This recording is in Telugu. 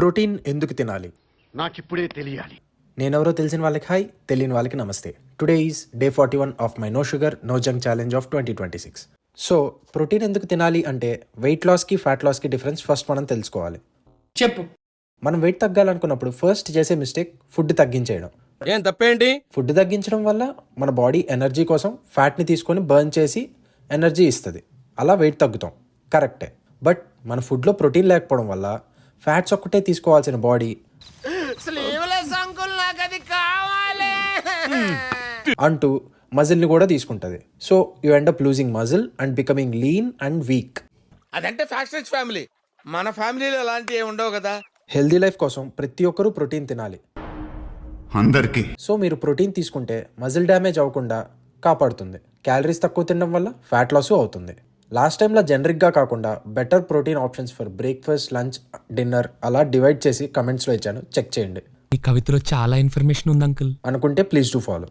ప్రోటీన్ ఎందుకు తినాలి? నాకిప్పుడే తెలియాలి. నేనెవరో తెలిసిన వాళ్ళకి హాయ్, తెలియని వాళ్ళకి నమస్తే. Today is day 41 of my no sugar no junk challenge of 2026. So protein ఎందుకు తినాలి అంటే వెయిట్ లాస్కి ఫ్యాట్ లాస్కి డిఫరెన్స్ ఫస్ట్ మనం తెలుసుకోవాలి. చెప్పు. మనం వెయిట్ తగ్గాలనుకున్నప్పుడు ఫస్ట్ చేసే మిస్టేక్ ఫుడ్ తగ్గించేయడం. ఏం తప్పేంటి? ఫుడ్ తగ్గించడం వల్ల మన బాడీ ఎనర్జీ కోసం ఫ్యాట్ని తీసుకొని బర్న్ చేసి ఎనర్జీ ఇస్తుంది. అలా వెయిట్ తగ్గుతాం, కరెక్టే. బట్ మన ఫుడ్లో ప్రోటీన్ లేకపోవడం వల్ల ఫ్యాట్స్ ఒక్కటే తీసుకోవాల్సిన బాడీ అంటూ మజిల్ని కూడా తీసుకుంటుంది. So you end up losing muscle and becoming lean and weak. అదంటే ఫ్యాక్షన్ ఫ్యామిలీ. మన ఫ్యామిలీలో అలాంటివి ఏమి ఉండవు కదా. హెల్దీ లైఫ్ కోసం ప్రతి ఒక్కరూ ప్రోటీన్ తినాలి. అందరికీ సో మీరు ప్రోటీన్ తీసుకుంటే మజిల్ డ్యామేజ్ అవ్వకుండా కాపాడుతుంది. క్యాలరీస్ తక్కువ తినడం వల్ల ఫ్యాట్ లాస్ అవుతుంది. లాస్ట్ టైంలో జనరిక్గా కాకుండా better protein options for breakfast, lunch, dinner అలా డివైడ్ చేసి కమెంట్స్లో ఇచ్చాను, చెక్ చేయండి. ఈ కవితలో చాలా ఇన్ఫర్మేషన్ ఉంది అంకుల్. అనుకుంటే ప్లీజ్ డూ ఫాలో.